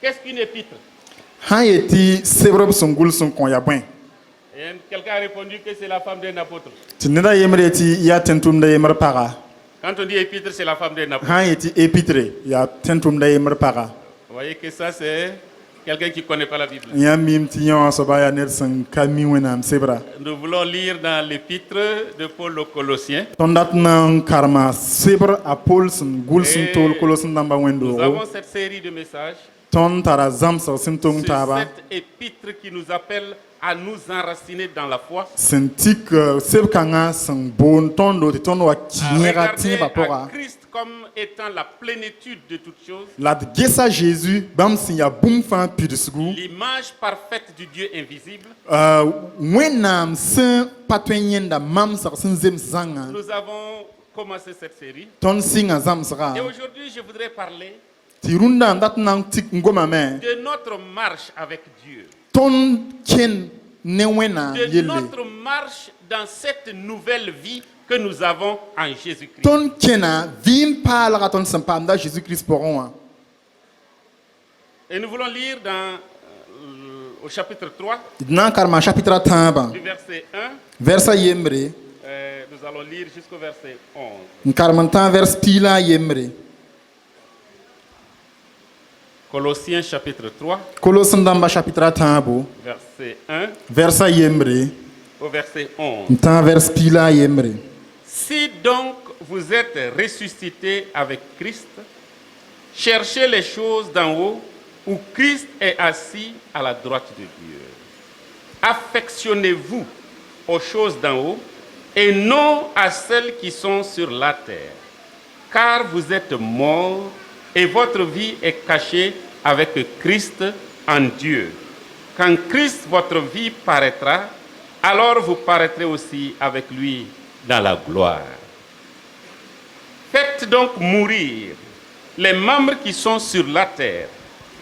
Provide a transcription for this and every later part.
Qu'est-ce qu'une épître? Et quelqu'un a répondu que c'est la femme d'un apôtre. Quand on dit épître, c'est la femme d'un apôtre. Vous voyez que ça, c'est quelqu'un qui ne connaît pas la Bible. Nous voulons lire dans l'épître de Paul aux Colossiens. Nous avons cette série de messages sur cette épître qui nous appelle à nous enraciner dans la foi. À regarder à Christ comme étant la plénitude de toutes choses, La gesa Jésus, bam sin ya bum fan pidisgu. l'image parfaite du Dieu invisible, Wenam sin patwenyenda mam sar sin zem zanga. nous avons commencé cette série. Ton singa zam sara. Et aujourd'hui, je voudrais parler Tirunda ndat nang tik ngoma me. de notre marche avec Dieu, Ton ken ne wena de yele. notre marche dans cette nouvelle vie que nous avons en Jésus-Christ. Ton kena vim pala ton sampanda Jésus-Christ poron. Et nous voulons lire dans, au chapitre 3, Nan karma chapitre 10 du verset 1, versa yembre. nous allons lire jusqu'au verset 11. Nkarmantan vers pila yembre. Colossiens chapitre 3, Colossandamba chapitre 10 verset 1 versa yembre. au verset 11. Ntan vers pila yembre. Si donc vous êtes ressuscités avec Christ, cherchez les choses d'en haut où Christ est assis à la droite de Dieu. Affectionnez-vous aux choses d'en haut et non à celles qui sont sur la terre. Car vous êtes morts et votre vie est cachée avec Christ en Dieu. Quand Christ, votre vie, paraîtra, alors vous paraîtrez aussi avec lui dans la gloire. Faites donc mourir les membres qui sont sur la terre,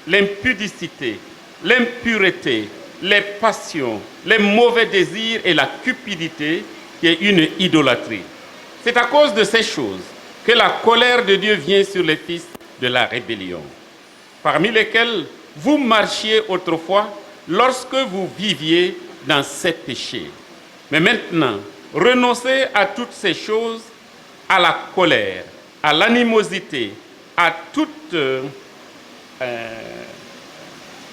l'impudicité, l'impureté, les passions, les mauvais désirs et la cupidité, qui est une idolâtrie. C'est à cause de ces choses que la colère de Dieu vient sur les fils de la rébellion, parmi lesquels vous marchiez autrefois lorsque vous viviez dans ces péchés. Mais maintenant, renoncez à toutes ces choses, à la colère, à l'animosité, à toute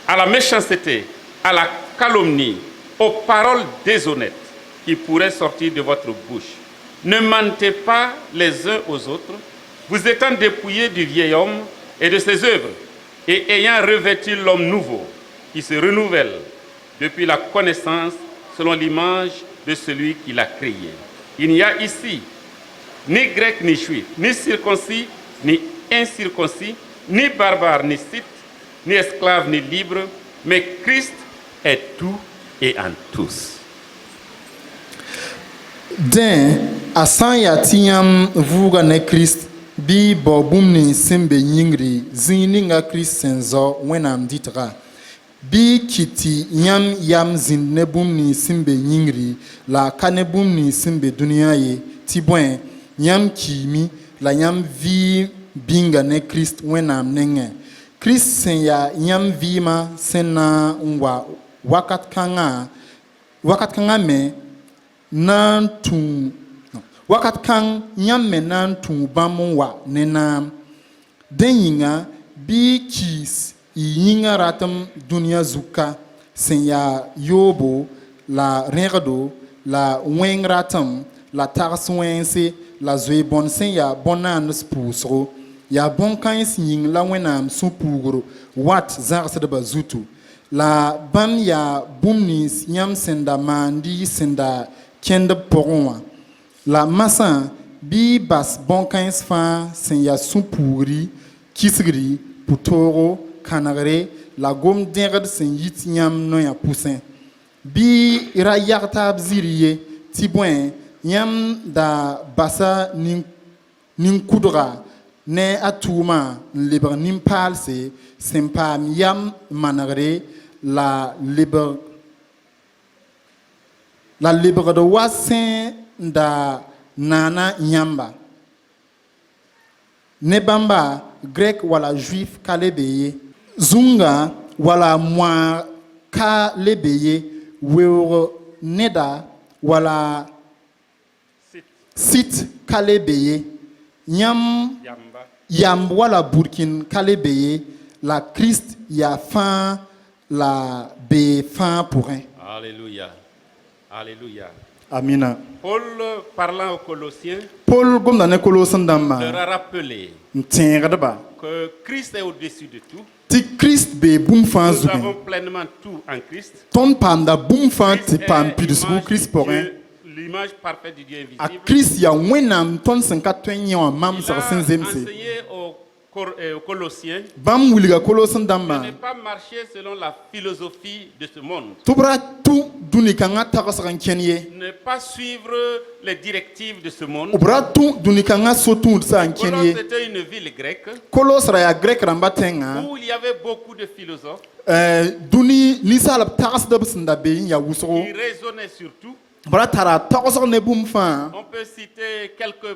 à la méchanceté, à la calomnie, aux paroles déshonnêtes qui pourraient sortir de votre bouche. Ne mentez pas les uns aux autres, vous étant dépouillés du vieil homme et de ses œuvres, et ayant revêtu l'homme nouveau, qui se renouvelle depuis la connaissance selon l'image de celui qui l'a créé. Il n'y a ici ni grec ni juif, ni circoncis ni incirconcis, ni barbare ni scythe, ni esclave ni libre, mais Christ est tout et en tous. Den asan ya tiyam vuga ne Christ bi bobum ni simbe yingri zini nga Christ senzo wenam ditra bi kiti yam zin ne bum ni simbe yingri la kane bum ni simbe dunia ye tibwen yam kimi la yam vi binga ne Christ wenam nenge Christ sen ya yam vima sena ngwa wakat kanga me nan tun wakat kan nyamme nan tun bamun wa nenam den yinga bi kis yinga ratam dunia zuka sen ya yobo la regdo la wen ratam la tarswense la zoe bon sen ya bonan spusro ya bon kan sin la wenam supugro wat zarse de bazutu la bam ya bumnis yam senda mandi senda kende poron la massa bi bas bonkans fa sen ya supuri kisgri putoro kanagre la gom denged sen yit yam no ya poussin bi ira yarta bziriye tibwen yam da basa nin kudra ne atuma libre nim palse sempam yam managre la libre de wasin da nana nyamba ne bamba grec wala juif kalebeye zunga wala mwa kalebeye weur neda wala sit kalebeye yam wala burkin kalebeye la Christ ya fin la be fin pour un. Alléluia. Alléluia. Amina. Paul, parlant aux Colossiens, Paul gom na Colossandamba leur a rappelé que Christ est au-dessus de tout. Ti Christ be bum fan Nous zuken. avons pleinement tout en Christ. Ton pam da bum fan Christ ti pam est pidusgu l'image Christ de pour un. Dieu l'image parfaite du Dieu a invisible, Christ ya wẽnnaam tõnd sẽn ka tõe n yẽ wã mam il seg a sẽn zemse enseigné aux Colossiens bãmb wilga kolos n de dãmbã ne pas marcher selon la philosophie de ce monde, tɩ b ra tũ dũni-kãngã tagsg n kẽn ye ne pas suivre les directives de ce monde. b ra tũ dũni-kãngã so-tũudsã n kẽn Colosse ye était une ville grecque kolos ra yaa grɛk rãmbã tẽngã où il y avait beaucoup de philosophes dũni ninsaalb tagsdb sẽn da be n yaa wʋsgo qui raisonnaient sur tout. b ra tara tagsg ne bũmb fãa On peut citer quelques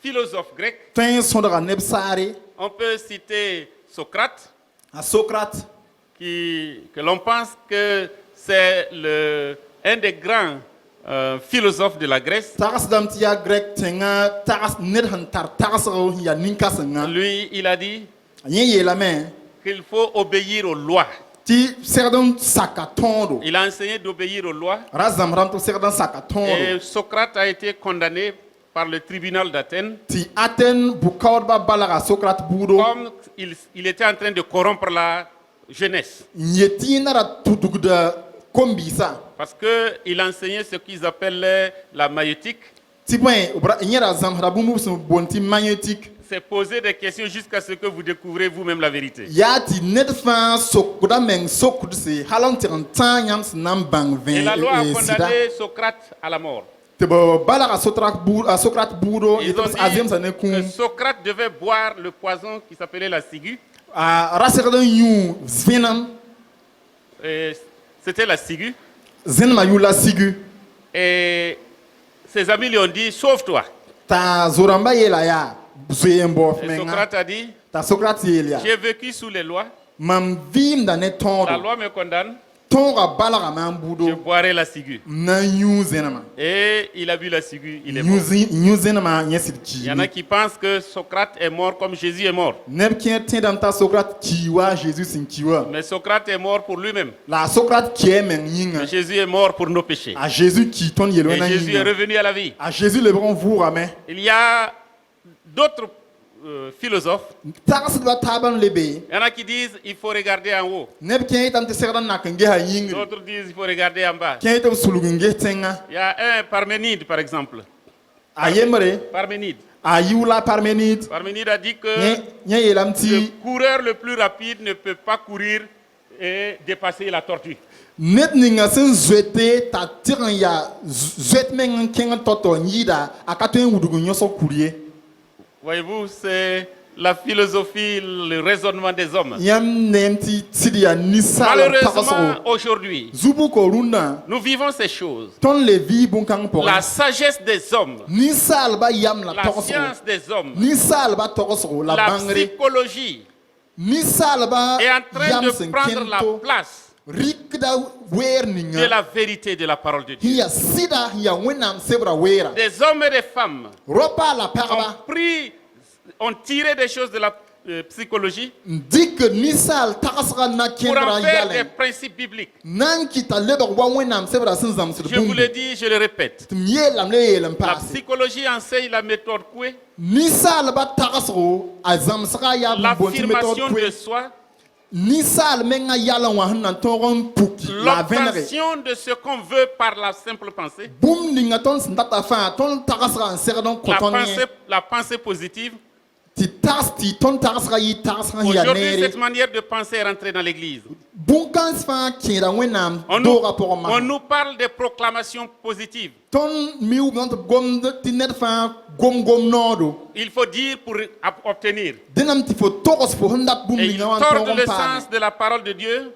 philosophes grecs. tõe n sõdga neb saare On peut citer Socrate, a socrate que l'on pense que c'est un des grands philosophes de la Grèce. tagsdame tɩ yaa grɛk tẽngã ned sẽn tar tagsg n yaa nin-kãsengã Lui, il a dit yẽ yeelame qu'il faut obéir aux lois. tɩ segd n saka tõodo Il a enseigné d'obéir aux lois. ra zãmb rãmb tɩ b segd n saka Et tõodo Socrate a été condamné par le tribunal d'Athènes tɩ atɛn bu-kaoodbã balga socrate buudo comme il était en train de corrompre la jeunesse. n yet tɩ yẽ na ra tudgda kom-biisã Parce qu'il enseignait ce qu'ils appellent la maïeutique. tɩ bõe yẽ ra zãmsda bũmb b sẽn boond tɩ magnétique C'est poser des questions jusqu'à ce que vous découvrez vous-même la vérité. yaa tɩ ned fãa sokda meng sokdse hal n tɩg n tãag yãmb sẽn na n bãng Et la loi a sɩda condamné Socrate à la mort. tɩ b balga socrate buudo Ils ont a zemsa ne dit kũum que Socrate devait boire le poison qui s'appelait la ciguë. a ra segd n yũ vẽnem Et c'était la ciguë. zẽnemã yʋla sigu Et ses amis lui ont dit, sauve-toi. t'a zo-rãmbã yeela yaa zoe n baoof Et menga Socrate a dit, t'a socrate yeel yaa j'ai vécu sous les lois. mam vɩɩmda ne La tõodo loi me condamne. tõoga balgame n Je buudo boirai la ciguë. n na n yũ zẽnemã Et il a bu la ciguë. Il est mort. yũ zẽnemã yẽ sɩd Il y en a kiime qui pensent que Socrate est mort comme Jésus est mort. neb kẽer tẽedame t'a socrate kii wa a zeezi sẽn ki wa Mais Socrate est mort pour lui-même. la a socrate kɩɛ meng yĩnga Mais Jésus est mort pour nos péchés. a zeezi kii tõnd Et yel-wẽnã Jésus est yĩnga revenu à la vie. a zeezi lebg n vʋʋgame Il y a d'autres philosophes. tagsdbã taab n le be Il y en a qui disent il faut regarder en haut. neb kẽ yetame tɩ segd n nak n gesa yĩngri D'autres disent il faut regarder en bas. kẽ yetɩ b sulg n ges tẽngã Il y a un Parménide, par exemple. a yembre Parménide. a yʋʋla parménide Parménide a dit que yẽ yeelame tɩ le coureur le plus rapide ne peut pas courir et dépasser la tortue. ned ninga sẽn zoete t'a tɩg n yaa zoet meng n kẽng n tao n yɩɩda a ka tõe n wudg n yõsg kur ye Voyez-vous, c'est la philosophie, le raisonnement des hommes. yãmb neem tɩ sɩd yaa ninsaal Malheureusement, tagsgo aujourd'hui, zu-bʋko rũndã nous vivons ces choses. tõnd le vɩɩ bõn-kãng La pʋgẽ sagesse des hommes, ninsaalbã yam la la togsgo science des hommes, ninsaalbã togsgo la la bãngre psychologie ninsaalbã est en train yam de sẽn prendre la kẽn to place rɩkda weer de ninga la vérité de la parole de sẽn Dieu. yaa sɩda sẽn yaa wẽnnaam sebra weera Des hommes et des femmes ropa la ont pagba ont tiré des choses de la psychologie n dɩk ninsaal tagsga na pour kẽndrã en faire des yalẽ principes bibliques. na n kɩta lebg wa wẽnnaam sebra sẽn zãmsd Je vous bũmb le dis, je le répète. tɩ m yeelame le yeel n La paase psychologie enseigne la méthode Coué, ninsaalbã tagsgo a zãmsga yaa bõn tɩ l'affirmation metod de koe soi, ninsaal menga yal n wa sẽn na n tõog n puk la a vẽnege l'obtention de ce qu'on veut par la simple pensée, bũmb ninga tõnd sẽn data fãa tõnd tagsga n segd n kõ tõnd yẽ la pensée positive. tɩ tags tɩ tõnd tagsga yɩ tags sẽn yaa Aujourd'hui, neere cette manière de penser est rentrée dans l'Église. bũn-kãns fãa kẽeda wẽnnaam On doogã pʋgẽ on nous parle des proclamations positives. tõnd mi wʋmd tɩ gomd tɩ ned fãa gom noodo Il faut dire pour obtenir. dẽnam tɩ fo togs fo sẽn dat bũmb Et ils ninga wã n tordent tõog le n paame sens de la parole de Dieu,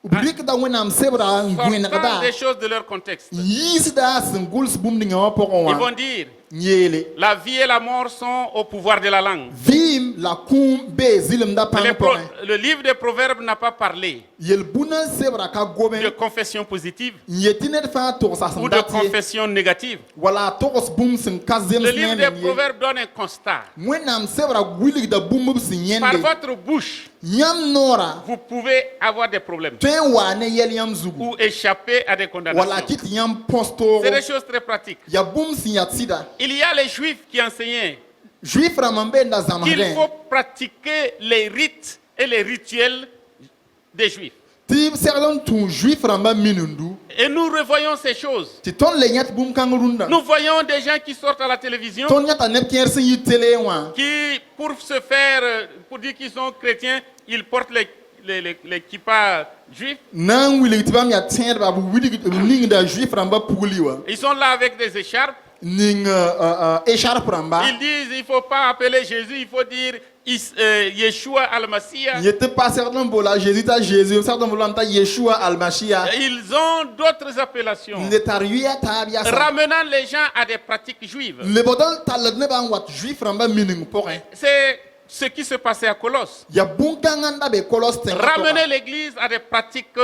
b rɩkda wẽnnaam sebra n sortant gõenegda des choses de leur contexte. n yiisda sẽn gʋls bũmb ninga wã pʋgẽ Ils wã vont dire, n yeele la vie et la mort sont au pouvoir de la langue. vɩɩm la kũum bee zɩlemda pãng pʋgẽ Le livre des Proverbes n'a pas parlé yel-bũna sebra ka gome de confession positive n yet tɩ ned fãa togsa ou sẽn de dat ye confession négative. wala a togs bũmb sẽn ka zems Le livre ne des meng ye Proverbes donne un constat. wẽnnaam sebra wilgda bũmb b sẽn Par yẽnde votre bouche, yãmb noora vous pouvez avoir des problèmes tõe n waa ne yɛl yãmb zugu ou échapper à des wala a condamnations. kɩt yãmb põs toogo C'est des choses très pratiques. yaa bũmb sẽn yaa sɩda Il y a les juifs qui enseignaient juif rãmb n beenda qu'il zãmsdẽ faut pratiquer les rites et les rituels des juifs. ti serlon tu juif ramba minundu Et nous revoyons ces choses. ti ton le nyat bum kangurunda Nous voyons des gens qui sortent à la télévision, ton nyata nep kiersin yi télé wa qui, pour se faire, pour dire qu'ils sont chrétiens, ils portent les kippas juifs. nan wili ti bam ya tẽed ba bu wili ning da juif ramba pugli wa Ils sont là avec des écharpes. ning écharpe ramba Ils disent il ne faut pas appeler Jésus, il faut dire Yeshua al-Mashiach. yete pas certain bola Jésus ta Jésus certain bola ta Yeshua al-Mashiach Ils ont d'autres appellations, le taruya ta biya sa ramenant les gens à des pratiques juives. le bodol tal ne ba wat juif ramba mining porin C'est ce qui se passait à Colosse. ya bunkanganda be kolos te Ramener l'Église à des pratiques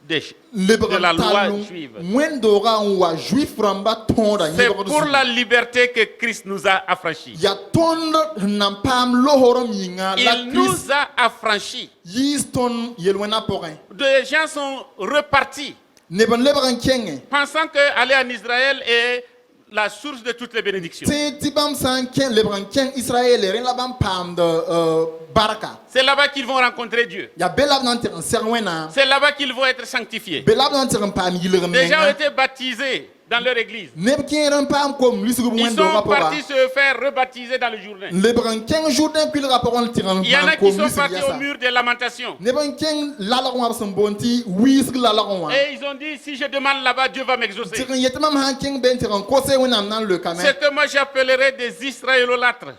de la loi juive. Mwendora wa juif ramba tonda C'est pour la liberté que Christ nous a affranchis. ya tonda nampam lohorom yinga la Il nous Christ a affranchis. yiston yelwena porin Des gens sont repartis, ne ban lebran kenge pensant que aller en Israël est la source de toutes les bénédictions. te tibam san ken lebran ken Israël ren la bam pam de baraka C'est là-bas qu'ils vont rencontrer Dieu. ya belab nan ter serwena C'est là-bas qu'ils vont être sanctifiés. belab nan ter pam yilrem Des gens ont menga été baptisés dans leur église. ne ken pam kom lisugo Ils mwendo sont rapora partis se faire rebaptiser dans le Jourdain. lebran ken jourdain pil raporon tiran Il y en a pam qui kom sont partis au lisugo mur des lamentations. ne ban ken lalaron wa sambonti wisg lalaron wa Et ils ont dit, si je demande là-bas, Dieu va m'exaucer. tiran yetamam han ken ben tiran kose wenam nan le kamen C'est que moi j'appellerais des Israélolâtres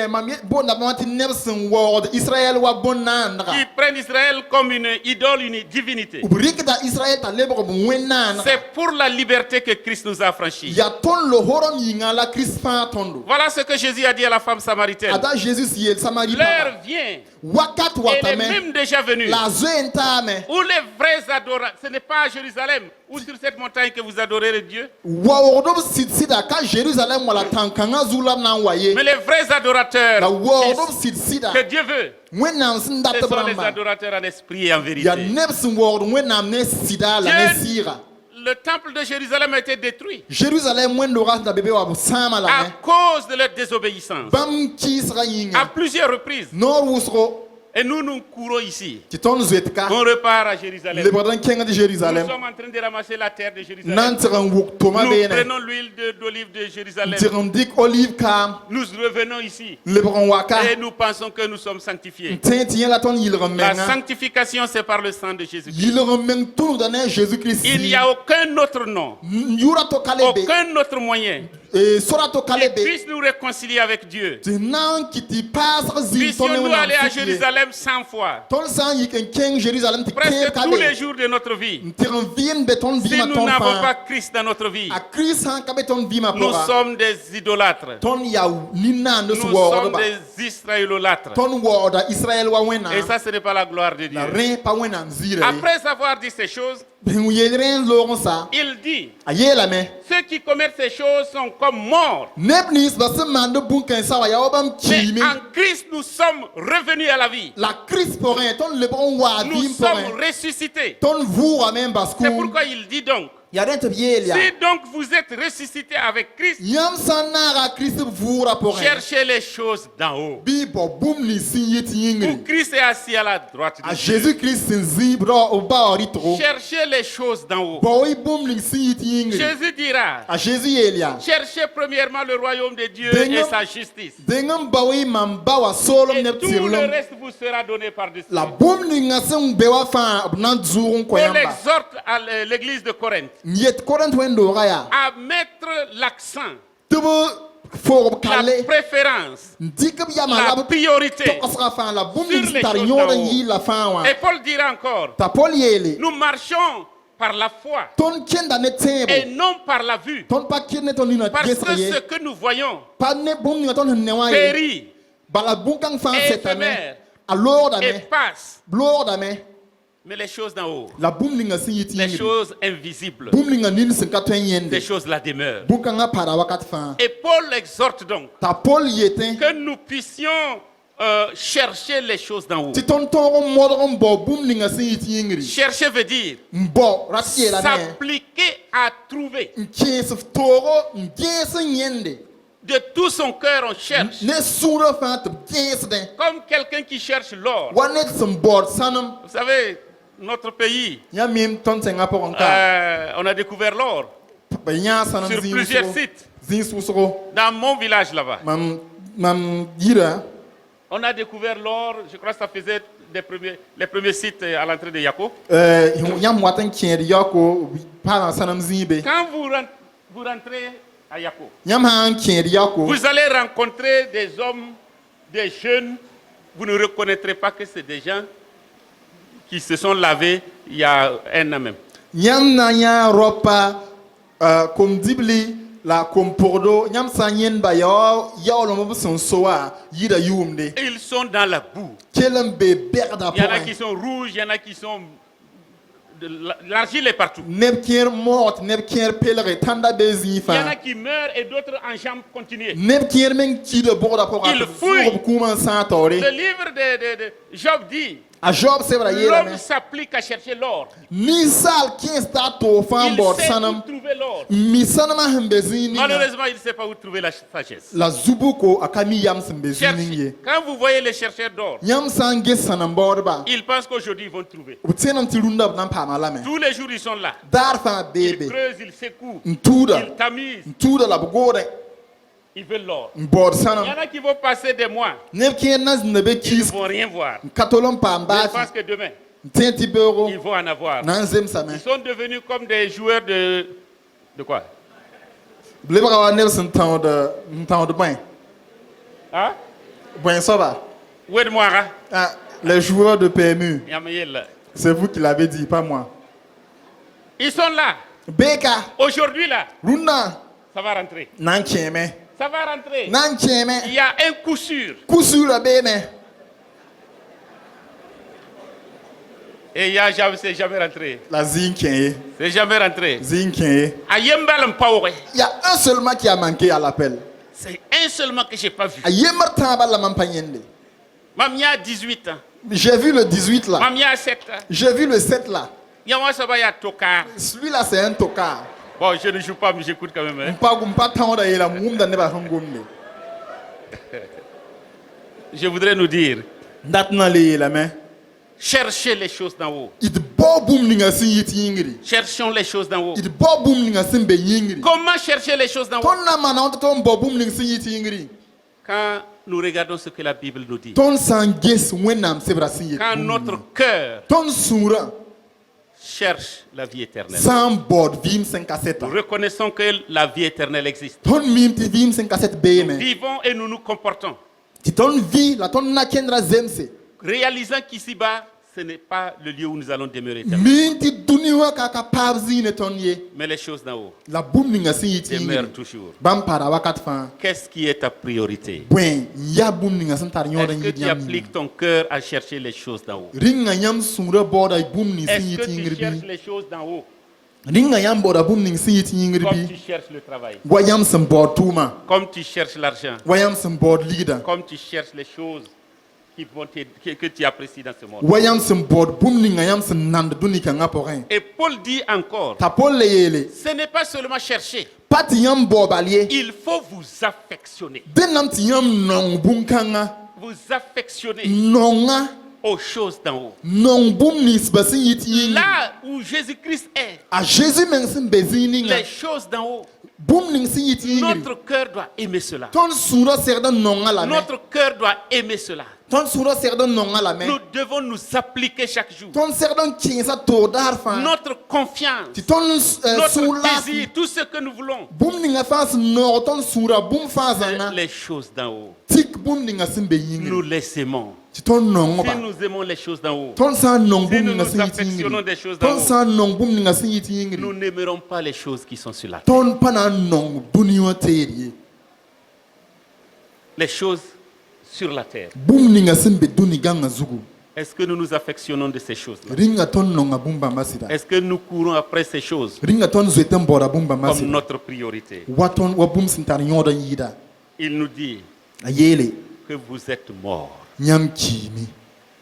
mam bon na ban ti nebsen word Israël wa bon nan qui prennent Israël comme une idole, une divinité. ubrik da Israël ta lebro bu wenan C'est pour la liberté que Christ nous a affranchis. ya ton lo horom yinga la Christ tondo Voilà ce que Jésus a dit à la femme samaritaine. ada Jesus yel samari L'heure vient, wakat elle est watame même déjà venue, la zoentame où les vrais adorateurs, ce n'est pas à Jérusalem ou sur cette montagne que vous adorez Dieu, wa wordom sida ka Jérusalem wala tankanga zulam nan waye mais les vrais adorateurs la wordom sida que Dieu veut, wenam ce sinda sont les tabramba adorateurs en esprit et en ya vérité. nebsen word wenam ne sida la ne sira Le temple de Jérusalem a été détruit Jérusalem wendo ras da bebe wa sama la à ne cause de leur désobéissance bam kisra à yinga plusieurs reprises. nor wusro Et nous courons ici. ti ton zetka On repart à Jérusalem. le bodan kenga de Nous Jérusalem sommes en train de ramasser la terre de Jérusalem. nan tiran wuk toma Nous bene prenons l'huile d'olive de Jérusalem. tiran dik olive kam Nous revenons ici le bodan waka et nous pensons que nous sommes sanctifiés. tien la ton yilram La menga sanctification, c'est par le sang de Jésus-Christ. yilram meng tunu dane Jésus Christ Il n'y a aucun autre nom, yura to kalebe aucun autre moyen e sora to qui kalebe puisse nous réconcilier avec Dieu. tinan kiti pasra zi Puissions-nous aller à Jérusalem 100 fois, ton sang yiken keng Jérusalem ti presque kem tous les kabe jours de notre vie. tiran vien beton Si bima nous ton n'avons fa pas Christ dans notre vie, a Christ han kabe ton bima nous pora sommes des idolâtres. ton ya nina no Nous so word sommes ba des Israélolâtres. ton word Israël wa wena Et ça, ce n'est pas la gloire de Dieu. la rein pa wena zire Après avoir dit ces choses, ben yelren loron sa il dit, ayela me ceux qui commettent ces choses sont comme morts. nebnis bas mande bunkan sawa ya obam Mais kimi en Christ, nous sommes revenus à la vie. la Christ porin ton le bon wa Nous dim sommes porin ressuscités. ton vous amen basku C'est pourquoi il dit donc, ya rent bielia si donc vous êtes ressuscités avec Christ, yam sanara Christ vous porin cherchez les choses d'en haut. bi bo bum ni sinyet Où yingri Christ est assis à la droite a de Dieu. Jésus Christ sin zibro o ba oritro Cherchez les choses d'en haut. boy bum ni sinyet yingri Jésus dira, a Jésus elia cherchez premièrement le royaume de Dieu Benga- et sa justice. dengam bawi mam bawa solom Et ne tout le tirlom reste vous sera donné par-dessus. la bum ni ngasen bewa fa nan zurun On koyamba exhorte à l'église de Corinthe nyet korent wendo raya à mettre l'accent, tubu for la kale préférence, dikab yama la la priorité. tokasra fa la bum Sur ni les tar choses nyoda d'en haut. yi la fa wa Et Paul dira encore, ta pol yele nous marchons par la foi ton kenda ne et tebo non par la vue. ton pa kirne ton ni na Parce que gesraye ce que nous voyons pa ne bum ni ton ne wa ye périt bala bunkang fa et cette année éphémère alors et dame passe. bloor dame Mais les choses d'en haut, la bum ni nga sinyiti les choses invisibles, bum ni nga nin sin ka twen ces yende choses là demeurent. bunkanga para wakat fa Et Paul exhorte donc ta pol yete que nous puissions chercher les choses d'en haut. ti ton ton modron bo bum ni nga sinyiti yingri Chercher veut dire mbo ratiye la ne s'appliquer à trouver. nkes toro nkes yende De tout son cœur, on cherche. ne sura fa te nkes de Comme quelqu'un qui cherche l'or. wanet some board sanam Vous savez, notre pays, yãmb mim tõnd tẽngã pʋgẽ ka on a découvert l'or b yãasa sur plusieurs sites. zĩig wʋsgo Dans mon village là-bas, mam yirã on a découvert l'or, je crois que ça faisait les premiers sites à l'entrée de Yako. yãmb wat n kẽed yaoko paadã sãnem zĩibe Quand vous rentrez à Yako, yãmb sã n kẽed yaoko vous allez rencontrer des hommes, des jeunes, vous ne reconnaîtrez pas que c'est des gens qui se sont lavés il y a un an même. yãmb na n yã ropa kom-dibli la kom-pʋgdo yãmb sã n yẽnba yaoolem b sẽn so wã yɩɩda yʋʋmde Ils sont dans la boue. kell n be bɛgda Il y en a qui pʋgẽ sont rouges, il y en a qui sont... L'argile est partout. neb kẽer moot neb kẽer pelge tãnda bee zĩig Il y en fãa a qui meurent et d'autres en chambre continue. neb kẽer meng kɩɩda bʋgda pʋgã Il tɩ fouille. vʋʋg b kũumã n sã n taoore Le livre de Job dit, a job sebra l'homme yeelame s'applique à chercher l'or. ninsaal kẽes t'a toog fãa n Il baood sait sãnem où trouver l'or. mi sãnemã sẽn be zĩig ninga Malheureusement, il ne sait pas où trouver la sagesse. la zubuko a ka mi yam sẽn be zĩig ning ye Quand vous voyez les chercheurs d'or, yãmb sã n ges sãnem baoodba ils pensent qu'aujourd'hui ils vont trouver. b tẽnem tɩ rũndã b na n paama lame Tous les jours ils sont là. daar fãa Ils beebe creusent, ils secouent, n tuuda ils tamisent, n tuuda la b goode ils veulent l'or. n baood Il y sãnem en a qui vont passer des mois, neb kẽer na zĩnda be ils ne kiis vont rien voir. n ka tol n paam Ils baafɩ pensent que demain, n tẽ tɩ beoogo ils vont en avoir. na n zemsame Ils sont devenus comme des joueurs de quoi? b lebga wa neb sẽn tãod bõe Hein? bõe soaba Oued Moira, Ah, les joueurs de PMU Yamayel. c'est vous qui l'avez dit pas moi Ils sont là. beka Aujourd'hui là, rũndã ça va rentrer. na n kẽeme Ça va rentrer. na n Il kẽeme y a un coup sûr. kusura beeme Et c'est jamais rentré. la zĩig kẽ ye C'est jamais rentré. zĩig kẽ ye A Yembal Mpaoré, il y a un seulement qui a manqué à l'appel c'est un seulement que je n'ai pas vu. a yembr tãabã la mam pa yẽnde Mamia a 18 ans. j'ai vu le 18 là Mamia a 7 ans. j'ai vu le 7 là Yawa Sabaya Toka. celui-là c'est un tocard Bon, je ne joue pas, mais j'écoute quand même. Hein. m pa tãoda yeela m wʋmda nebã sẽn gomde Je voudrais nous dire, dat na le yeelame cherchez les choses d'en haut. d bao bũmb ninga sẽn yɩ tɩ yĩngri Cherchons les choses d'en haut. d bao bũmb ninga sẽn be yĩngri Comment chercher les choses d'en haut? tõnd na n maana tɩ tõnd bao bũmb ning sẽn yɩ tɩ yĩngri Quand nous regardons ce que la Bible nous dit, tõnd sã n ges wẽnnaam sebra sẽn yet quand bũmb notre ning. cœur tõnd sũurã cherche la vie éternelle, sã n baood vɩɩm sẽn ka sɛta nous reconnaissons que la vie éternelle existe. tõnd miim tɩ vɩɩm sẽn ka sɛt beeme Vivons et nous nous comportons, tɩ tõnd vɩ la tõnd na kẽndra zemse réalisant qu'ici-bas, ce n'est pas le lieu où nous allons demeurer éternellement. miin tɩ dũni wã ka ka paab zĩig tõnd ye Mais les choses d'en haut la bũmb ninga sẽn yɩ tɩ demeurent yĩngri toujours. bãmb paada wakat fãa Qu'est-ce qui est ta priorité? bõe n yaa bũmb ninga sẽn tar yõod Est-ce n que yɩɩd tu yãmb appliques ton cœur à chercher les choses d'en haut? ringa yãmb sũurã baooda bũmb ning sẽn Est-ce yɩ que tɩ tu yĩngr cherches bɩ les choses d'en haut ringa yãmb baooda bũmb ning sẽn yɩ tɩ yĩngr comme bɩ tu cherches le travail, wa yãmb sẽn baood tʋʋmã comme tu cherches l'argent, wa yãmb sẽn baood ligda comme tu cherches les choses que tu apprécies dans ce monde? wa yãmb sẽn baood bũmb ninga yãmb sẽn nand dũ-nikãngã pʋgẽ Et Paul dit encore, t'a Paul le yeele ce n'est pas seulement chercher, pa tɩ yãmb baoobal ye il faut vous affectionner. dẽnnam tɩ yãmb nong bũmb-kãngã Vous affectionner nongã aux choses d'en haut. nong bũmb ninsbã sẽn yɩ tɩ yĩngri Là où Jésus-Christ est, a Jésus meng sẽn be zĩig ninga les choses d'en haut, bũmb ning sẽn yɩ tɩ yĩngri notre cœur doit aimer cela. tõnd sũurã segd n nongã lame Notre cœur doit aimer cela. tõnd sũurã segd n nongã lame Nous devons nous appliquer chaque jour. tõnd segd n kẽesa toog daar fãa Notre confiance, tɩ tõnd sũur notre laafɩ désir, tout ce que nous voulons, bũmb ninga fãa sẽn noog tõnd sũurã bũmb fãa zãnga les choses d'en haut. tik bũmb ninga sẽn be yĩngri Nous les aimons. tɩ tõnd nong-ba Si nous aimons les choses d'en haut, tõnd sã n nong Si bũmb nous ninga nous sẽn yɩ tɩ affectionnons des yĩngri choses d'en tõnd haut, sã n nong bũmb ninga sẽn yɩ tɩ yĩngri nous n'aimerons pas les choses qui sont sur la terre. tõnd pa na n nong dũni wã teed ye Les choses sur la terre. bũmb ninga sẽn be dũni gãngã zugu Est-ce que nous nous affectionnons de ces choses-là? ringa tõnd nonga bũmb bãmba sɩda Est-ce que nous courons après ces choses ringa tõnd zoet n baooda bũmb bãmba comme sɩda notre priorité? wa bũmb sẽn tar yõod n yɩɩda Il nous dit a yeele que vous êtes morts. yãmb kiime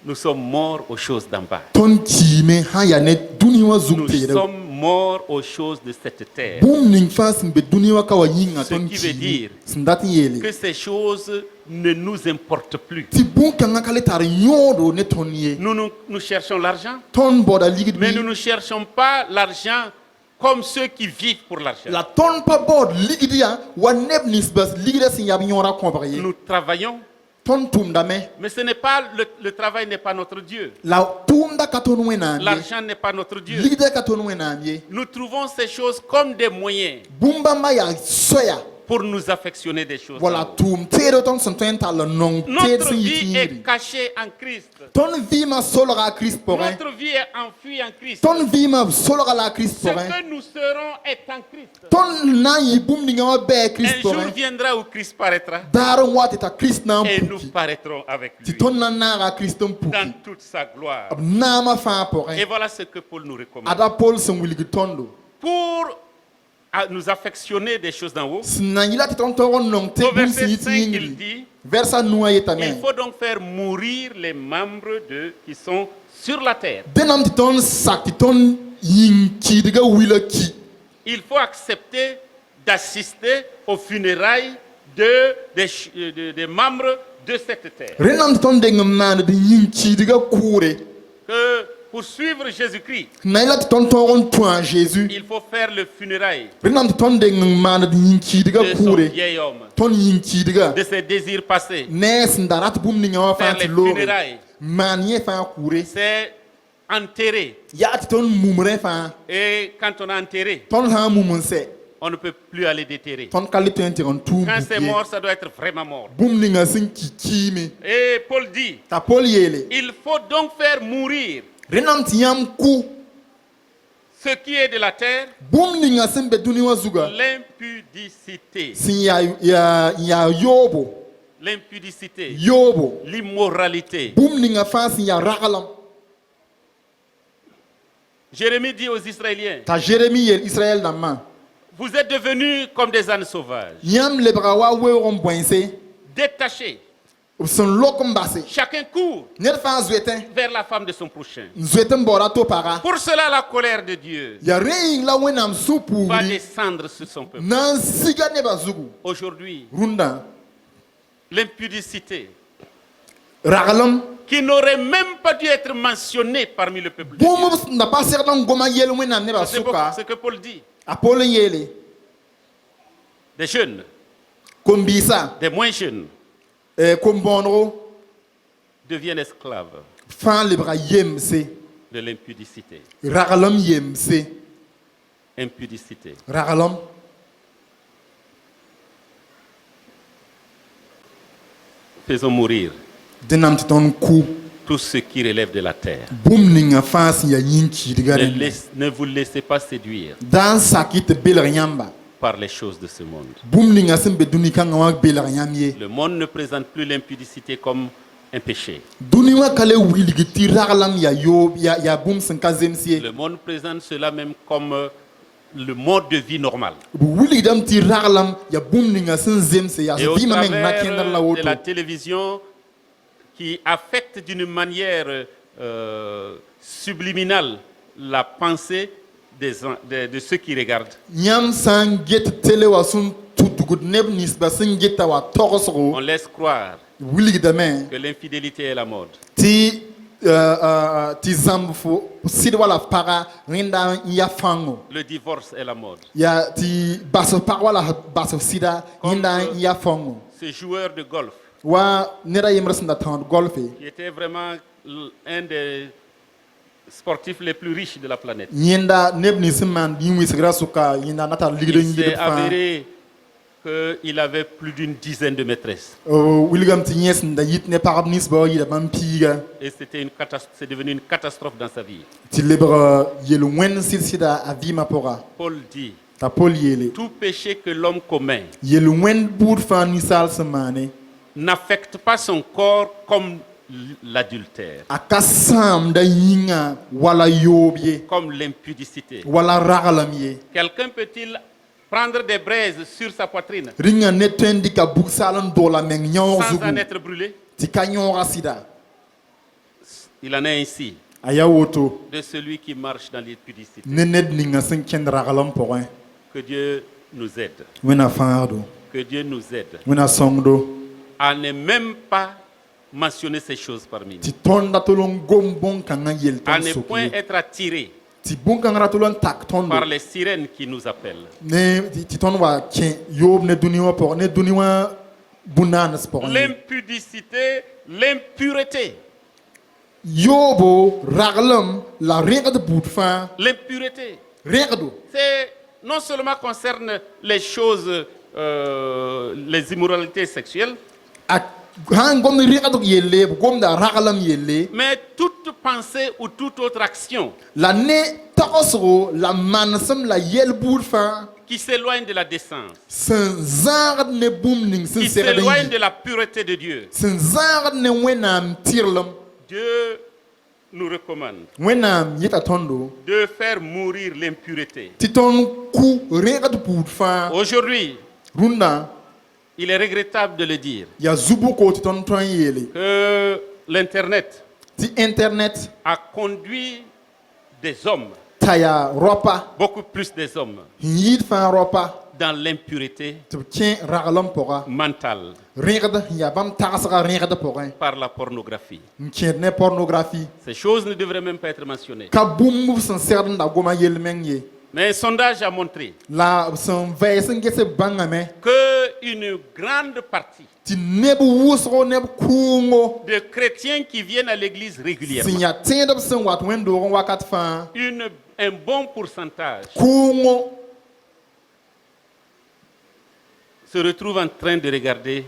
Nous sommes morts aux choses d'en bas. tõnd kiime sã n yaa ne duni wa zug Nous tere sommes morts aux choses de cette terre. bum ning fa sin be duni wa ka wa yinga Ce ton qui veut dire sindat yele que ces choses ne nous importent plus. ti bun kanga kale tar nyodo ne ton ye Nous cherchons l'argent, ton boda ligid mais bi nous ne cherchons pas l'argent comme ceux qui vivent pour l'argent. la ton pa bod ligidi ya wa neb nisbas ligida sin yab nyora kompare ye Nous travaillons, ton tum dame mais ce n'est pas le travail n'est pas notre Dieu. la tum da ka ton wena ye L'argent n'est pas notre Dieu. ligida ka ton wena ye Nous trouvons ces choses comme des moyens bumba ma ya soya pour nous affectionner des choses. voilà tum tere ton son ta la non tere Notre sin vie yitiri est cachée en Christ. ton vie ma solora Christ porin Notre vie est enfuie en Christ. ton vie ma solora la Christ Ce porin que nous serons est en Christ. ton na yi bum ninga wa be Un Christ jour porin viendra où Christ paraîtra daron wati ta Christ na et nous mpuki paraîtrons avec ti lui ton na ra Christ mpuki dans toute sa gloire. na ma fa porin Et voilà ce que Paul nous recommande. ada Paul son wiligi tondo Pour nous affectionner des choses d'en haut, sinangila ti ton toron non te au bum verset si 5, il yingri dit versa nuwa il yetame faut donc faire mourir les membres qui sont sur la terre. denam ti ton sak ti ton yin ki diga wila ki Il faut accepter d'assister aux funérailles des membres de cette terre. renam ti ton de ngamna de yin ki diga kure Que pour suivre Jésus-Christ, naila ti ton toron point Jésus il faut faire le funérailles renam ti ton de ngamna de yin ki diga de son kure vieil homme, ton yin ki diga de ses désirs passés. nes ndarat bum ninga wa fa Faire ti les lore funérailles, manie fa kure c'est enterrer. ya ti ton mumre fa Et quand on a enterré, ton ha mumun se on ne peut plus aller déterrer. ton kalite ti on tu Quand c'est mort, ça doit être vraiment mort. bum ninga sin ki kimi Et Paul dit, ta Paul yele il faut donc faire mourir renam ti yam ku ce qui est de la terre, bum ninga sin be duni wa zuga l'impudicité, sin ya yobo l'impudicité, yobo l'immoralité. bum ninga fa sin ya ragalam Jérémie dit aux Israéliens, ta Jérémie yel Israël dama vous êtes devenus comme des ânes sauvages, yam le brawa we on boinse détachés. son lokom basse Chacun court net fa zuetin vers la femme de son prochain. zuetin bora to para Pour cela, la colère de Dieu ya rein la wenam va supuri descendre sur son peuple. nan siga ne bazugu Aujourd'hui, runda l'impudicité, ragalam qui n'aurait même pas dû être mentionnée parmi le peuple de Dieu. bum na pas certain goma yel wenam ne C'est basuka ce que Paul dit. apol yele Des jeunes, kombisa des moins jeunes, kombonro deviennent esclaves fan libra yemse de l'impudicité. ragalam yemse Impudicité. ragalam Faisons mourir denam ti ton ku tout ce qui relève de la terre. bum ninga fa sin ya yinki diga Ne vous laissez pas séduire dan sakit beler yamba par les choses de ce monde. bum ninga sin be duni kan wa beler yam ye Le monde ne présente plus l'impudicité comme un péché. duni wa kale wiligi ti ragalam ya yo ya bum sin ka zemsie Le monde présente cela même comme le mode de vie normal. bu wiligi dam ti ragalam ya bum ninga sin zemse ya Et au vi ma men travers nakendar la de woto la télévision qui affecte d'une manière subliminale la pensée de ceux qui regardent. nyam san get tele wa sun tutugud neb nisba sin geta wa On togosro laisse croire wiligi dame que l'infidélité est la mode. ti ti zamfo sid wala para rinda ya fango Le divorce est la mode. ya ti baso par wala baso sida rinda ya fango Ce joueur de golf, wa nera yemrasnda tan golfe qui était vraiment un des sportifs les plus riches de la planète, yinda nebni siman yinwi sigra suka yinda nata ligdo il s'est ngid fa avéré qu'il avait plus d'une dizaine de maîtresses. wilgam ti yes nda yit ne parab nis ba yida bam piga Et c'est devenu une catastrophe dans sa vie. ti lebra yelu wen sida avima pora Paul dit, ta pol yele tout péché que l'homme commet yelu wen bur fa nisal semane n'affecte pas son corps comme l'adultère, akasam da yinga wala yobye comme l'impudicité. wala ragalamye Quelqu'un peut-il prendre des braises sur sa poitrine ringa netendi ka buksalan dola meng nyaw sans zugu en être brûlé? ti kanyon rasida Il en est ainsi aya woto de celui qui marche dans l'impudicité. ne ned ninga sẽn kẽnd ragl n pʋgẽ Que Dieu nous aide. wẽna fãagdo Que Dieu nous aide wẽna sõngdo à ne même pas mentionner ces choses parmi tɩ nous. tõnd da tol n gom bõn-kãngã yel À tõnd ne sok point ye être attirés tɩ bõn-kãng ra tol n tak tõndo par les sirènes qui nous appellent. tɩ tõnd wa kẽ yoob ne dũni wã pʋgẽ ne dũni wã bũ-naanes pʋgẽ ye. L'impudicité, l'impureté. yoobo raglem la rẽgd buud fãa L'impureté, rẽgdo c'est non seulement concerne les choses, les immoralités sexuelles, a sãn gomd rẽgd yelle b gomda raglem yelle mais toute pensée ou toute autre action la ne tagsgo la manesem la yɛl buud fãa qui s'éloigne de la décence, sẽn zãagd ne bũmb ning sẽn qui segd n s'éloigne yɩ de la pureté de Dieu. sẽn zãagd ne wẽnnaam tɩrlem Dieu nous recommande wẽnnaam yeta tõndo de faire mourir l'impureté. tɩ tõnd ku rẽgd buud fãa Aujourd'hui, rũndã il est regrettable de le dire, yaa zu-bʋko tɩ tõnd tõe n yeele que l'Internet tɩ internet a conduit des hommes, t'a yaa raopa beaucoup plus des hommes, n yɩɩd fãa raopa dans l'impureté tɩ b kẽ raglem pʋga mentale rẽgd n yaa bãmb tagsga rẽgd pʋgẽ par la pornographie. n kẽed ne pornographie Ces choses ne devraient même pas être mentionnées. ka bũmb b sẽn segd n da goma yel-meng ye Mais un sondage a montré la b sẽn vɛɛs n ges b bãngame qu'une grande partie tɩ neb wʋsgo neb kʋʋngo de chrétiens qui viennent à l'église sẽn régulièrement, yaa tẽedb sẽn wat wẽn-doog n wakat fãa un bon pourcentage kʋʋngo se retrouvent en train de regarder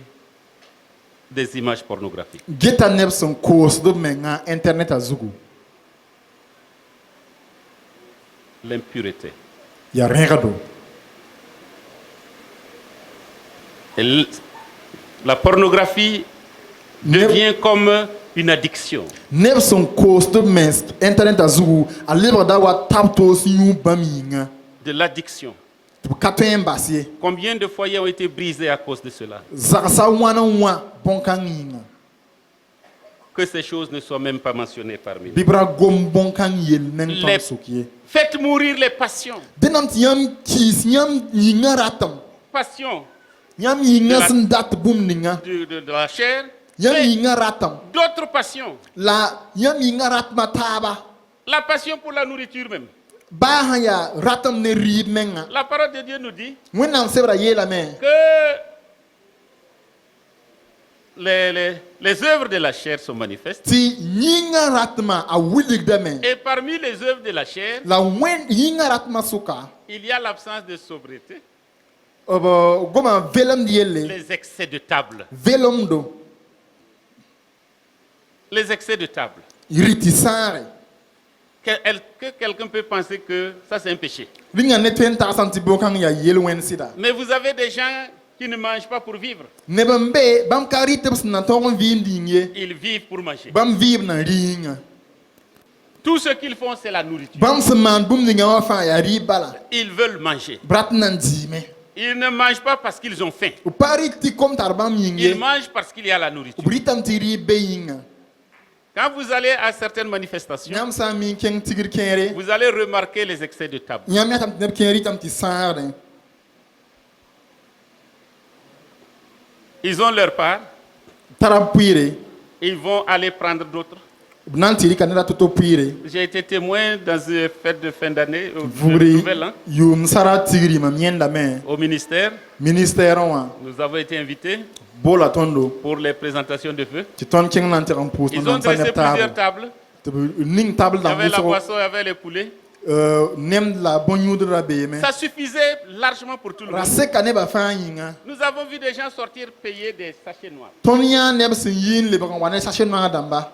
des images pornographiques. geta neb sẽn koosd b menga internet a zugu L'impureté. yaa rẽgdo Et la pornographie devient comme une addiction. neb sẽn koosd b mens internet a zugu a lebgda wa tab toos yũ bãmb yĩnga De l'addiction. tɩ b ka tõe n bas ye Combien de foyers ont été brisés à cause de cela? zagsa wãn n wã bõn-kãng yĩnga Que ces choses ne soient même pas mentionnées parmi nous. bɩ b ra gom bõn-kãng yel-meng tõnd Les- sʋk ye Faites mourir les passions. dẽnam tɩ yãmb kiis yãmb yĩngã ratem Passions yãmb yĩngã La- sẽn dat bũmb ninga de la chair, yãmb mais yĩngã ratem d'autres passions. la yãmb yĩngã ratmã taaba La passion pour la nourriture même. baa sã n yaa ratem ne rɩɩb menga La parole de Dieu nous dit wẽnnaam sebra yeelame que les œuvres de la chair sont manifestes. tɩ yĩngã ratmã a wilgdame Et parmi les œuvres de la chair, la yĩngã ratmã sʋka il y a l'absence de sobriété, b goma velemd yelle les excès de table. velemdo Les excès de table. rɩtɩ sãage Que quelqu'un peut penser que ça c'est un péché. rĩngã ne tõe n tagsam tɩ bõn-kãng yaa yel-wẽnd sɩda Mais vous avez des gens qui ne mangent pas pour vivre. neb n be bãmb ka rɩt b sẽn na tõg n vɩɩmd yĩng ye Ils vivent pour manger. bãmb vɩɩb na rɩ yĩngã Tout ce qu'ils font, c'est la nourriture. bãmb sẽn maan bũmb ninga wã fãa yaa rɩɩb bala Ils veulent manger. b rat n na n diime Ils ne mangent pas parce qu'ils ont faim. b pa rɩt tɩ kom tar bãmb yĩng ye Ils mangent parce qu'il y a la nourriture. b rɩtame tɩ rɩɩb be yĩnga Quand vous allez à certaines manifestations, yãmb sã n mi n kẽng tigr kẽere vous allez remarquer les excès de table. yãmb yãtame tɩ neb kẽer rɩtame tɩ sãagdẽ Ils ont leur part, tara b pʋɩɩre ils vont aller prendre d'autres. b na n tɩ rɩka ned a to-to pʋɩɩre J'ai été témoin dans une fête de fin d'année, au vugre Nouvel An, yʋʋm sara tigri mam yẽndame au ministère. ministère wã Nous avons été invités bola tõndo pour les présentations de feu. tɩ tõnd kẽng na n tɩg n pʋʋs Ils n ont na n dressé neb plusieurs taabo tables. tɩ b ning tabl Il y avait la dãmb boisson, il y avait les poulets. nemd la bõn-yũudr ra beeme Ça suffisait largement pour tout le ra monde. seka nebã fãa yĩnga Nous avons vu des gens sortir payer des sachets noirs tõnd yãa neb sẽn yɩɩn lebg n wa ne sachet noagã dãmba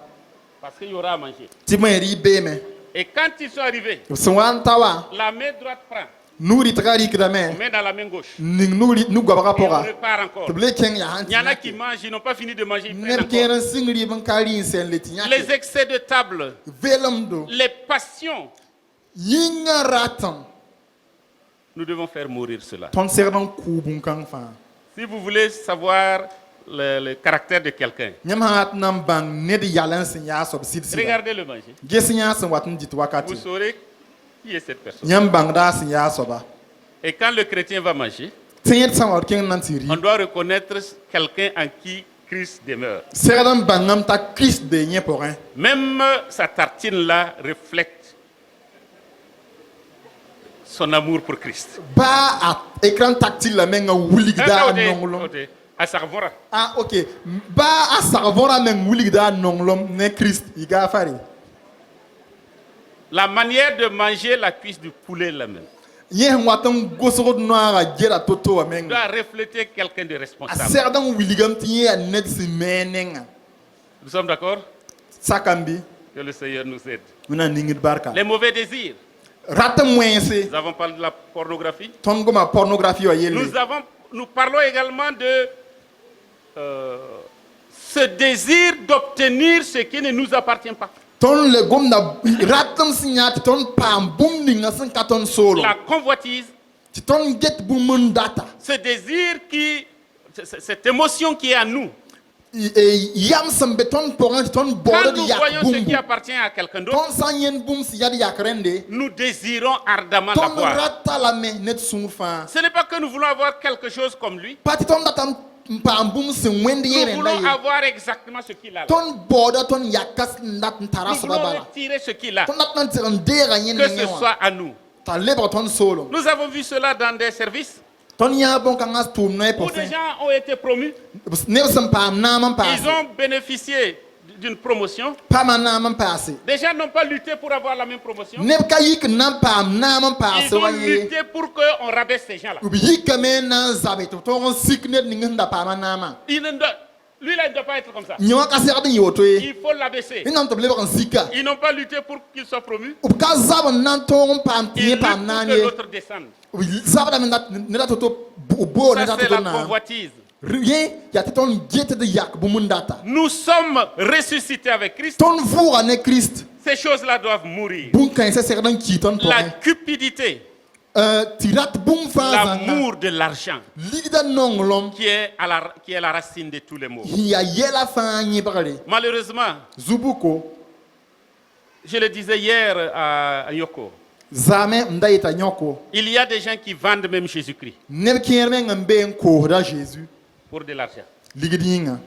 parce qu'il y aura à manger. tɩ bõe rɩ beeme Et quand ils sont arrivés, b sẽn wa n ta wa la main droite prend, nug rɩtga on rɩkdame met dans la main gauche. ning nug-goabgã Et on pʋga repart tɩ encore. b le kẽng yaa sẽn Il y en a tɩ qui mangent, ils n'ont pas fini de manger. Ils neb prennent kẽer encore. n sɩng rɩɩb n ka rɩ n sẽn le tɩ Les yãke excès de table, velemdo les passions, yĩngã ratem nous devons faire mourir cela. tõnd segd n kʋʋ bũn-kãng fãa Si vous voulez savoir le caractère de quelqu'un. Yãmb sã n na n bãng ned yal n sẽn yaa soab sɩd-sɩda Regardez-le manger. ges yã sẽn wat n dɩt Vous wakate saurez qui est cette personne. yãmb bãngda a sẽn yaa soaba Et quand le chrétien va manger, tẽed sã n wat kẽng na n tɩ on rɩ doit reconnaître quelqu'un en qui Christ demeure. segd n bãngame t'a kirist bee yẽ pʋgẽ Même sa tartine là reflète son amour pour Christ. baa a écran tactile la meng a wilgda a nonglem À Sarvora. ah ok baa a sagvõra meng wilgda a nonglem ne kirist y gaa fare La manière de manger la cuisse du poulet là même yẽ sẽn wat n gosgd noaagã gera to-to wã meng doit refléter quelqu'un de a responsable. segd n wilgame tɩ yẽ yaa ned sẽn mee nenga Nous sommes d'accord? sakame bɩ Que le Seigneur nous aide. wẽnna ningd barka Les mauvais désirs. rat n wẽnse Nous avons parlé de la pornographie. tõnd goma pornographie wã yelle Nous parlons également de ce désir d'obtenir ce qui ne nous appartient pas. tõnd le gomda ratame sẽn yã tɩ tõnd paam bũmb ninga sẽn ka tõnd soolem La convoitise, tɩ tõnd get bũmb n data ce désir cette émotion qui est à nous. yam sẽn be tõnd pʋgẽ tɩ tõnd Quand baood d nous yak voyons ce qui bũmbu appartient à quelqu'un d'autre, tõnd sã n yẽnd bũmb sẽn yad yak rẽnde nous désirons ardemment tõnd l'avoir. rata lame ned sũur fãa Ce n'est pas que nous voulons avoir quelque chose comme lui. pa tɩ tõnd data n paam bũmb sẽn wẽnd yẽ Nous rẽnda voulons ye avoir exactement ce qu'il a là. tõnd baooda tõnd yaka n dat n tara Nous soaba voulons bala retirer ce qu'il a. tõnd dat na n tɩg n deega yẽ Que nengẽ ce wã soit à nous. t'a lebg tõnd soolem Nous avons vu cela dans des services tõnd yãa bõn-kãngã tʋʋm noɛ où des pʋsẽ gens ont été promus. neb sẽn paam naam n paase Ils ont bénéficié d'une promotion. paama naam n paase Des gens n'ont pas lutté pour avoir la même promotion. neb ka yik n na n paam naam n paase Ils ont wa ye lutté pour qu'on rabaisse ces gens-là. b yikame n na n zabe tɩ b tõog n sik ned ning sẽn da paama naamã Lui, là, il ne doit pas être comme ça. yẽ wã ka segd n yɩ woto ye Il faut l'abaisser. y nam tɩ b lebg n sika Ils n'ont pas lutté pour qu'il soit promu. b ka zab n na n tõog n paam tɩ Ils yẽ luttent paam pour naam que ye l'autre descende. b zabdame neda to-to boor Ça, neda c'est to-to la naam convoitise. yẽ yaa tɩ tõnd get d yak bũmb n data Nous sommes ressuscités avec Christ. tõnd vʋʋga ne kirist Ces choses-là doivent mourir. bũn-kãensã segd n kii tõnd La pʋgẽ cupidité, tɩ rat bũmb fãa zãnga l'amour de l'argent, ligda nonglem qui est la racine de tous les maux. sẽn yaa yɛla fãa yẽbgre Malheureusement, zubuko je le disais hier à Yoko, zame n da yeta yõko il y a des gens qui vendent même Jésus-Christ neb kẽer meng n be n koosda a zeezi pour de l'argent. ligd yĩnga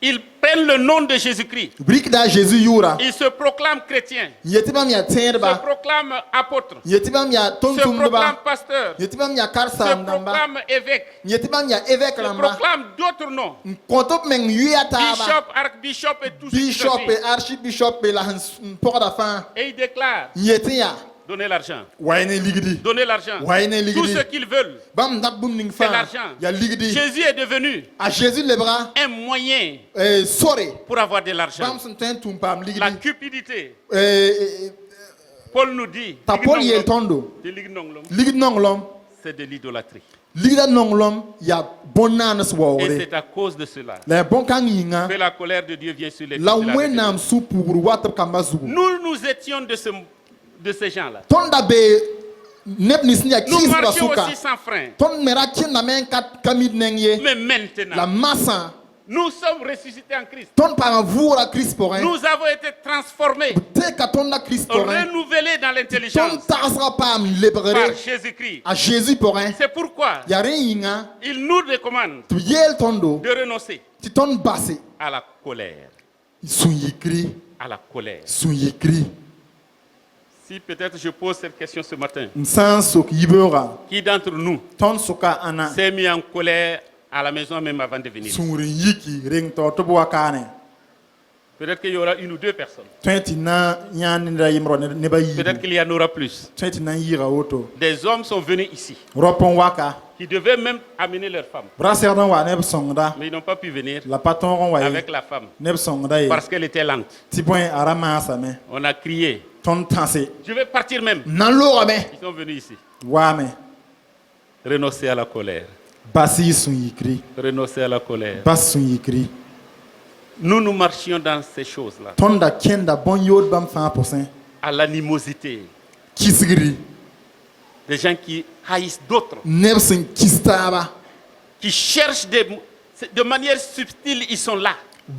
Ils prennent le nom de Jésus-Christ. b rɩkda a zeezi yʋʋra Ils se proclament chrétiens, n yetɩ bãmb yaa se tẽedba proclament apôtres, n yetɩ bãmb yaa se tõnd-tʋmdba proclament pasteurs, n yetɩ bãmb yaa se kar-saam-dãmba proclament évêques, n yetɩ bãmb yaa évêk se rãmba proclament d'autres noms. n kõt b meng yʋa taaba Bishop, archbishop et tout ce qui bishop s'ensuit. archibishop la sẽn pʋgda fãa Et ils déclarent, n yetɩ yaa donnez l'argent, wa y ne ligdi donnez l'argent. wa y ne Tout ligdi ce qu'ils veulent. bãmb dat bũmb ning C'est fãa l'argent. yaa ligdi Jésus est devenu a zeezi lebga un moyen sore pour avoir de l'argent. bãmb sẽn tõe n tʋm paam ligdi La cupidité. Paul nous dit, t'a pol yeel tõndo ligd nonglem c'est de l'idolâtrie. ligda nonglem yaa bõn-naanes Et waoogre c'est à cause de cela la yaa bõn-kãng yĩnga que la colère de Dieu vient sur les fils la de la rébellion. wẽnnaam sũ-pʋʋsd wat b kãmba zugu Nous étions de ces gens-là. tõnd da be neb nins sẽn yaa Nous kɩɩsdã marchions sʋka aussi sans frein. tõnd me ra kẽndame n ka mid neng ye Mais la maintenant, masã nous sommes ressuscités en Christ. tõnd paam vʋʋgra kirist pʋgẽ Nous avons été transformés, teka tõnd la kirist pʋgẽ renouvelés dans tõnd l'intelligence tagsga paam par lebgre Jésus-Christ. a zeezi pʋgẽ C'est pourquoi yaa rẽ yĩnga il nous recommande tɩ b yeel tõndo de renoncer tɩ tõnd base à la colère. sũ-yikri À la colère. sũ-yikri Si peut-être je pose cette question ce matin, n sã n sok yibeoogã qui d'entre nous tõnd soka ãna s'est mis en colère à la maison même avant de venir? sũur n yiki reng tao tɩ b wa kaane Peut-être qu'il y aura une ou deux personnes. tõe tɩ na yãa ned a yemrɔ neb a yiibu Peut-être qu'il y en aura plus. tõe tɩ na n yɩɩga woto Des hommes sont venus ici rɔp n waka qui devaient même amener leur femme. b ra segd n wa ne b sõngda Mais ils n'ont pas pu venir la pa tõog n wa ye avec la femme ne b sõngda ye parce qu'elle était lente. tɩ bõe a ra maasame On a crié. tõnd tãse Je vais partir même. n na n loogame Ils sont venus ici. waame Renoncer à la colère. bas y sũ-yikri Renoncer à la colère. bas sũ-yikri Nous marchions dans ces choses-là. tõnd da kẽnda bõn-yood bãmb fãa pʋsẽ À l'animosité. kisgri Des gens qui haïssent d'autres. neb sẽn kis taaba Qui cherchent des De manière subtile, ils sont là.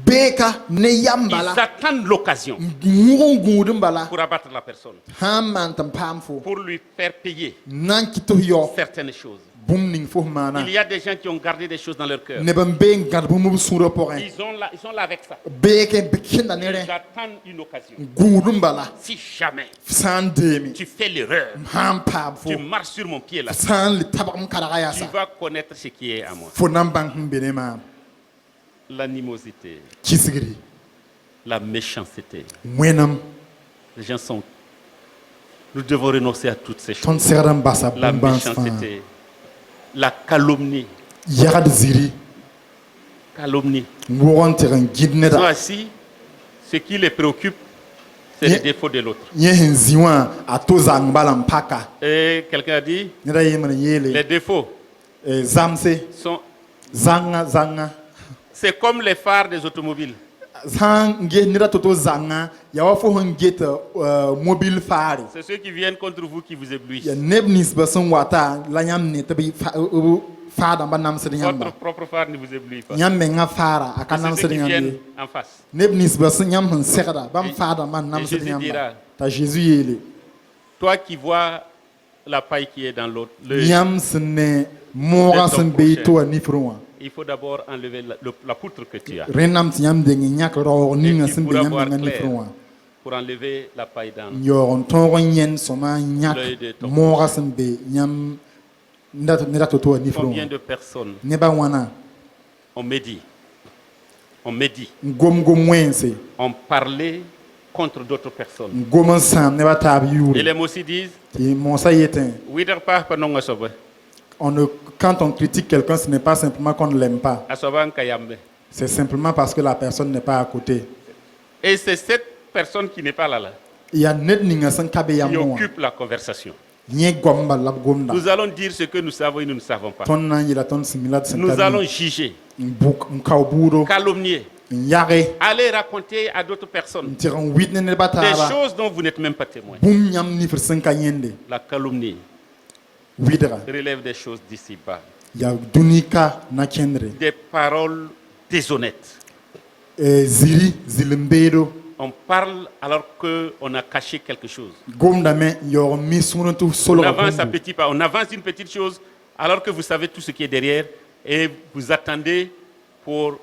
beka ne yam Ils bala attendent l'occasion ngun gudum bala pour abattre la personne, hamman tam pamfo pour lui faire payer nan kito yo certaines choses. bum ning fo mana Il y a des gens qui ont gardé des choses dans leur cœur. ne ban be ngar bum sura porin Ils sont là avec ça. beke bekinda Ils nere attendent une occasion. gudum bala Si jamais sandemi tu fais l'erreur, ham pamfo tu marches sur mon pied là, san li tabam karaya tu sa vas connaître ce qui est à moi. fo nan ban benema L'animosité, kisigri la méchanceté. wenam Les gens sont... Nous devons renoncer à toutes ces choses. ton seram basa La bum méchanceté, la calomnie. yagad ziri Calomnie. wogon teran gidne Ils sont da assis, ce qui les préoccupe, c'est les défauts de l'autre. yen ziwa atozang balam paka Et quelqu'un a dit, nira yemana yele les défauts zamse sont... zanga C'est comme les phares des automobiles. zang nge nira toto zanga ya wa fo hon get mobile fare C'est ceux qui viennent contre vous qui vous éblouissent. ya nebnis basan wata la nyam ne tabi fada ba nam sede Votre nyamba propre phare ne vous éblouit pas. nyam me nga fara aka nam C'est ceux sede qui viennent nyambe en face. nebnis basan nyam han sekada bam Et- fada man nam et sede Jésus dira, nyamba ta Jésus yele Toi qui vois la paille qui est dans l'autre, nyam sene mora ton sen be prochain. to anifruwa il faut d'abord enlever la poutre que tu as renam tiam de nyak ro ninga tu sen be pourras nyam voir nga clair. nifruwa pour enlever la paille dans nyoron tongo nyen soma nyak L'œil de ton mora sen be nyam nda toto anifruwa combien de personnes ne ba wana on médit, gom wense on parlait contre d'autres personnes. gom sam ne ba tab Et yuri les mots aussi disent, ti mon sa yetin oui, pas non asoba, quand on critique quelqu'un ce n'est pas simplement qu'on ne l'aime pas asoba kayambe. c'est simplement parce que la personne n'est pas à côté Et c'est cette personne qui n'est pas là il y a net ninga san kabe qui yammo occupe la conversation. nye gomba lab gomda Nous allons dire ce que nous savons et nous ne savons pas. ton nan yila ton similat sen Nous allons juger, buk nkawburo calomnier, yare aller raconter à d'autres personnes tiran witne ne des batara choses dont vous n'êtes même pas témoin. bum nyam ni firsen kanyende La calomnie widra relève des choses d'ici-bas, ya dunika na kendre des paroles déshonnêtes. ziri zilimbedo On parle alors qu'on a caché quelque chose. gomda me yor mi sunatu On solo avance à petits pas, on avance une petite chose alors que vous savez tout ce qui est derrière et vous attendez pour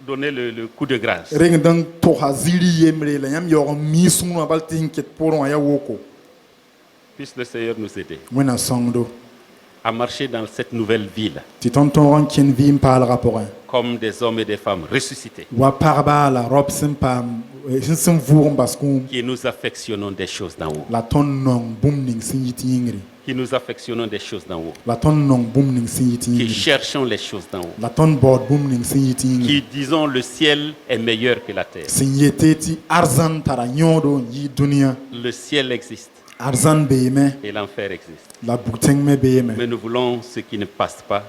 donner le coup de grâce. reng dang to haziri yemre la yam yor mi sunu baltin ket poron ya woko Puisse le Seigneur nous aider wena songdo à marcher dans cette nouvelle ville ti ton ton ken vim pa la rapport comme des hommes et des femmes ressuscités, wa parba la rob simpam sin vurum baskum qui nous affectionnons des choses d'en haut, la ton non bum ning sin yiti yingri qui nous affectionnons des choses d'en haut, la ton non bum ning sin yiti qui yingri cherchons les choses d'en haut, la ton board bum ning sin yiti yingri qui disons le ciel est meilleur que la terre. sin yeteti arzan tara nyodo yi dunia Le ciel existe arzan beyeme et l'enfer existe. la buteng me beyeme Mais nous voulons ce qui ne passe pas,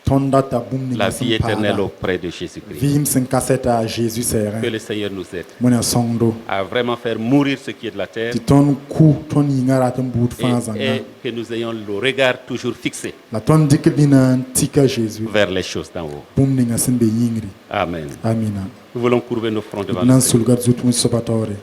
ton data bum ning la vie sin éternelle pada auprès de Jésus-Christ. vim sin kaseta Jesus Que sere le Seigneur nous aide mona songdo à vraiment faire mourir ce qui est de la terre ti ton ku ton yingara ton bout fanzanga et que nous ayons le regard toujours fixé la ton dikdina tika Jesus vers les choses d'en haut. bum ning sin be yingri Amen. amina Nous voulons courber nos fronts devant le nan Seigneur. sulgat zut mun sobatore